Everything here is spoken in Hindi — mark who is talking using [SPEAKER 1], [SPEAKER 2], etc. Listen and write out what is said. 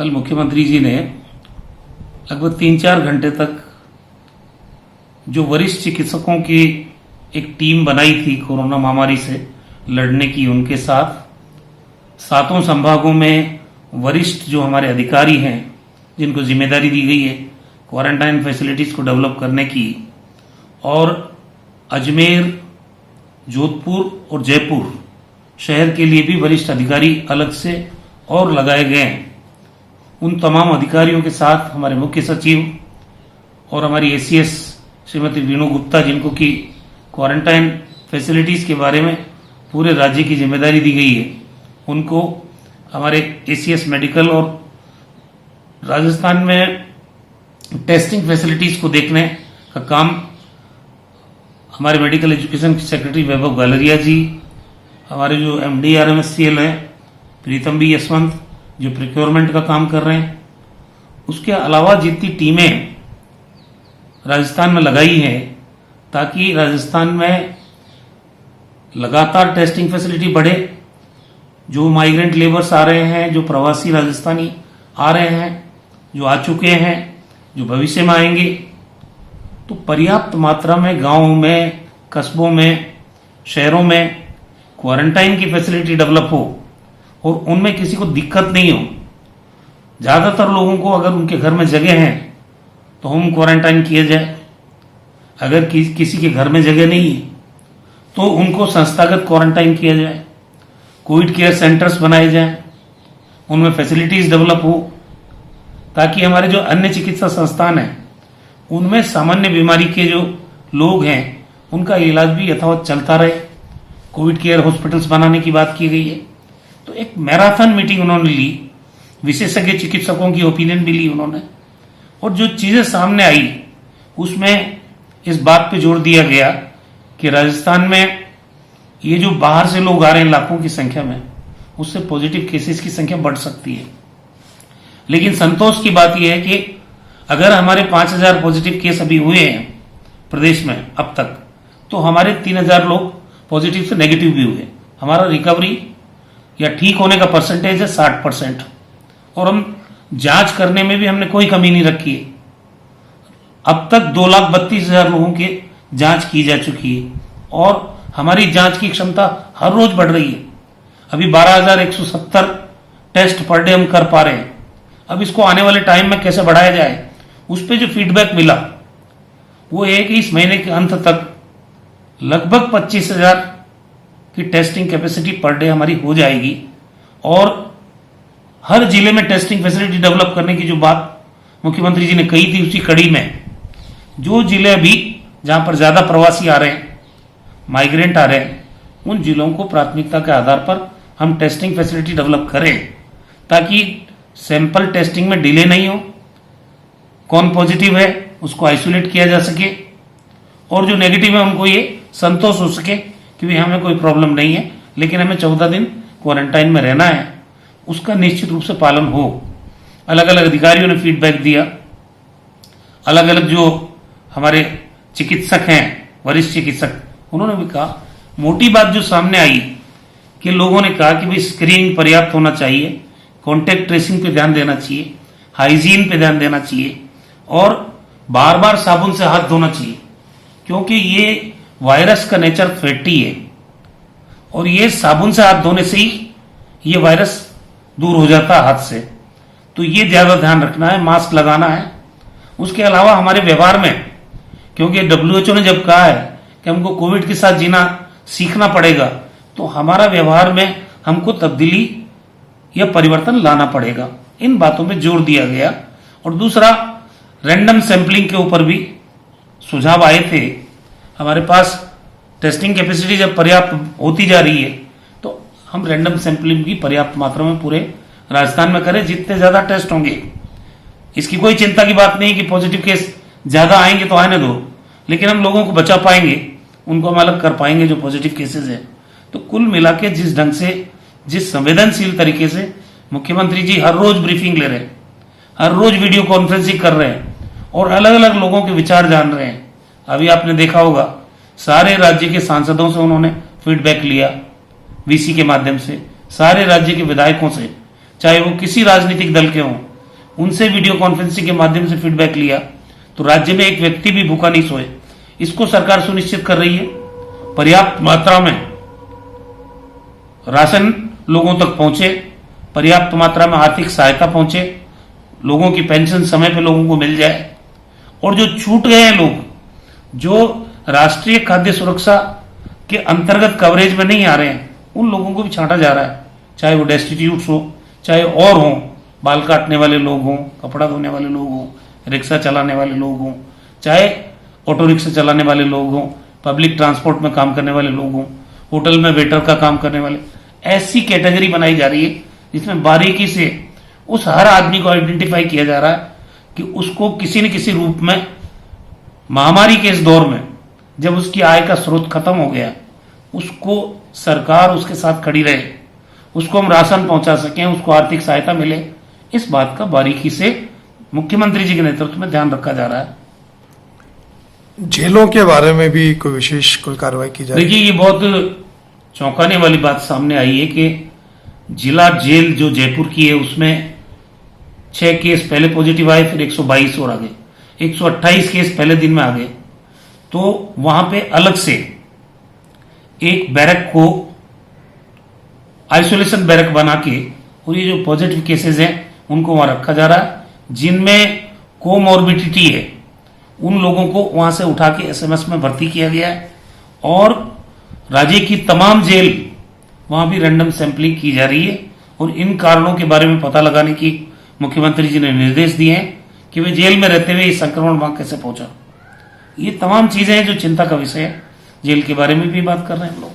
[SPEAKER 1] कल मुख्यमंत्री जी ने लगभग 3-4 घंटे तक जो वरिष्ठ चिकित्सकों की एक टीम बनाई थी कोरोना महामारी से लड़ने की, उनके साथ 7 संभागों में वरिष्ठ जो हमारे अधिकारी हैं जिनको जिम्मेदारी दी गई है क्वारंटाइन फैसिलिटीज को डेवलप करने की, और अजमेर, जोधपुर और जयपुर शहर के लिए भी वरिष्ठ अधिकारी अलग से और लगाए गए हैं। उन तमाम अधिकारियों के साथ हमारे मुख्य सचिव और हमारी एसीएस श्रीमती वीनू गुप्ता, जिनको कि क्वारंटाइन फैसिलिटीज के बारे में पूरे राज्य की जिम्मेदारी दी गई है, उनको हमारे एसीएस मेडिकल और राजस्थान में टेस्टिंग फैसिलिटीज को देखने का काम हमारे medical education secretary Vaibhav Galaria जी, हमारे जो एमडी आरएमएससीएल हैं प्रीतम बी यशवंत जो प्रिक्योरमेंट का काम कर रहे हैं, उसके अलावा जितनी टीमें राजस्थान में लगाई हैं ताकि राजस्थान में लगातार टेस्टिंग फैसिलिटी बढ़े। जो माइग्रेंट लेबर्स आ रहे हैं, जो प्रवासी राजस्थानी आ रहे हैं, जो आ चुके हैं, जो भविष्य में आएंगे, तो पर्याप्त मात्रा में गांवों में, कस्बों में, शहरों में क्वारंटाइन की फैसिलिटी डेवलप हो और उनमें किसी को दिक्कत नहीं हो। ज्यादातर लोगों को अगर उनके घर में जगह है तो होम क्वारंटाइन किया जाए, अगर किसी के घर में जगह नहीं है तो उनको संस्थागत क्वारंटाइन किया जाए, कोविड केयर सेंटर्स बनाए जाएं, उनमें फैसिलिटीज डेवलप हो ताकि हमारे जो अन्य चिकित्सा संस्थान हैं उनमें सामान्य बीमारी के जो लोग हैं उनका इलाज भी यथावत चलता रहे। कोविड केयर हॉस्पिटल्स बनाने की बात की गई है। तो एक मैराथन मीटिंग उन्होंने ली, विशेषज्ञ चिकित्सकों की ओपिनियन भी ली उन्होंने, और जो चीजें सामने आई उसमें इस बात पे जोर दिया गया कि राजस्थान में ये जो बाहर से लोग आ रहे हैं लाखों की संख्या में, उससे पॉजिटिव केसेस की संख्या बढ़ सकती है। लेकिन संतोष की बात यह है कि अगर हमारे 5000 पॉजिटिव केस अभी हुए हैं प्रदेश में अब तक, तो हमारे 3000 लोग पॉजिटिव से नेगेटिव भी हुए। हमारा रिकवरी या ठीक होने का परसेंटेज है 60%, और हम जांच करने में भी हमने कोई कमी नहीं रखी है। अब तक 2,32,000 लोगों की जांच की जा चुकी है और हमारी जांच की क्षमता हर रोज बढ़ रही है। अभी 12,170 टेस्ट पर डे हम कर पा रहे हैं। अब इसको आने वाले टाइम में कैसे बढ़ाया जाए, उस पर जो फीडबैक मिला वो है कि इस महीने के अंत तक लगभग 25,000 की टेस्टिंग कैपेसिटी पर डे हमारी हो जाएगी, और हर जिले में टेस्टिंग फैसिलिटी डेवलप करने की जो बात मुख्यमंत्री जी ने कही थी, उसी कड़ी में जो जिले अभी जहां पर ज्यादा प्रवासी आ रहे हैं, माइग्रेंट आ रहे हैं, उन जिलों को प्राथमिकता के आधार पर हम टेस्टिंग फैसिलिटी डेवलप करें ताकि सैंपल टेस्टिंग में डिले नहीं हो, कौन पॉजिटिव है उसको आइसोलेट किया जा सके, और जो नेगेटिव है उनको ये संतोष हो सके कि भाई हमें कोई प्रॉब्लम नहीं है, लेकिन हमें 14 दिन क्वारंटाइन में रहना है, उसका निश्चित रूप से पालन हो। अलग अलग अधिकारियों ने फीडबैक दिया, अलग अलग जो हमारे चिकित्सक हैं, वरिष्ठ चिकित्सक, उन्होंने भी कहा। मोटी बात जो सामने आई कि लोगों ने कहा कि भाई स्क्रीनिंग पर्याप्त होना चाहिए, कॉन्टेक्ट ट्रेसिंग पे ध्यान देना चाहिए, हाइजीन पे ध्यान देना चाहिए, और बार बार साबुन से हाथ धोना चाहिए, क्योंकि ये वायरस का नेचर फैटी है और ये साबुन से हाथ धोने से ही ये वायरस दूर हो जाता है हाथ से। तो ये ज्यादा ध्यान रखना है, मास्क लगाना है। उसके अलावा हमारे व्यवहार में, क्योंकि WHO ने जब कहा है कि हमको कोविड के साथ जीना सीखना पड़ेगा, तो हमारा व्यवहार में हमको तब्दीली या परिवर्तन लाना पड़ेगा। इन बातों पे जोर दिया गया। और दूसरा, रैंडम सैंपलिंग के ऊपर भी सुझाव आए थे। हमारे पास टेस्टिंग कैपेसिटी जब पर्याप्त होती जा रही है तो हम रैंडम सैंपलिंग की पर्याप्त मात्रा में पूरे राजस्थान में करें। जितने ज्यादा टेस्ट होंगे, इसकी कोई चिंता की बात नहीं कि पॉजिटिव केस ज्यादा आएंगे तो आने दो, लेकिन हम लोगों को बचा पाएंगे, उनको हम अलग कर पाएंगे जो पॉजिटिव केसेस है। तो कुल मिला के जिस ढंग से, जिस संवेदनशील तरीके से मुख्यमंत्री जी हर रोज ब्रीफिंग ले रहे हैं, हर रोज वीडियो कॉन्फ्रेंसिंग कर रहे हैं और अलग अलग लोगों के विचार जान रहे हैं। अभी आपने देखा होगा सारे राज्य के सांसदों से उन्होंने फीडबैक लिया, वीसी के माध्यम से, सारे राज्य के विधायकों से, चाहे वो किसी राजनीतिक दल के हों, उनसे वीडियो कॉन्फ्रेंसिंग के माध्यम से फीडबैक लिया तो राज्य में एक व्यक्ति भी भूखा नहीं सोए। इसको सरकार सुनिश्चित कर रही है। पर्याप्त मात्रा में राशन लोगों तक पहुंचे, पर्याप्त मात्रा में आर्थिक सहायता पहुंचे, लोगों की पेंशन समय पे लोगों को मिल जाए, और जो छूट गए हैं लोग, जो राष्ट्रीय खाद्य सुरक्षा के अंतर्गत कवरेज में नहीं आ रहे हैं, उन लोगों को भी छांटा जा रहा है, चाहे वो डेस्टिट्यूट्स हो, चाहे और हों, बाल काटने वाले लोग हों, कपड़ा धोने वाले लोग हों, रिक्शा चलाने वाले लोग हों, चाहे ऑटो रिक्शा चलाने वाले लोग हों, पब्लिक ट्रांसपोर्ट में काम करने वाले लोग हों, होटल में वेटर का काम करने वाले, ऐसी कैटेगरी बनाई जा रही है जिसमें बारीकी से उस हर आदमी को आइडेंटिफाई किया जा रहा है कि उसको किसी न किसी रूप में महामारी के इस दौर में जब उसकी आय का स्रोत खत्म हो गया, उसको सरकार उसके साथ खड़ी रहे, उसको हम राशन पहुंचा सकें, उसको आर्थिक सहायता मिले। इस बात का बारीकी से मुख्यमंत्री जी के नेतृत्व में ध्यान रखा जा रहा है।
[SPEAKER 2] जेलों के बारे में भी कोई विशेष कोई कार्रवाई की जा रही है?
[SPEAKER 1] देखिए, ये बहुत चौंकाने वाली बात सामने आई है कि जिला जेल जो जयपुर की है उसमें 6 केस पहले पॉजिटिव आए, फिर 122 और आ गए, 128 केस पहले दिन में आ गए। तो वहां पे अलग से एक बैरक को आइसोलेशन बैरक बना के, और ये जो पॉजिटिव केसेस हैं उनको वहां रखा जा रहा है। जिनमें कोमॉर्बिडिटी है उन लोगों को वहां से उठा के एसएमएस में भर्ती किया गया है, और राज्य की तमाम जेल वहां भी रैंडम सैंपलिंग की जा रही है। और इन कारणों के बारे में पता लगाने की मुख्यमंत्री जी ने निर्देश दिए हैं कि वे जेल में रहते हुए ये संक्रमण वहां कैसे पहुंचा। ये तमाम चीजें हैं जो चिंता का विषय है। जेल के बारे में भी बात कर रहे हैं हम लोग।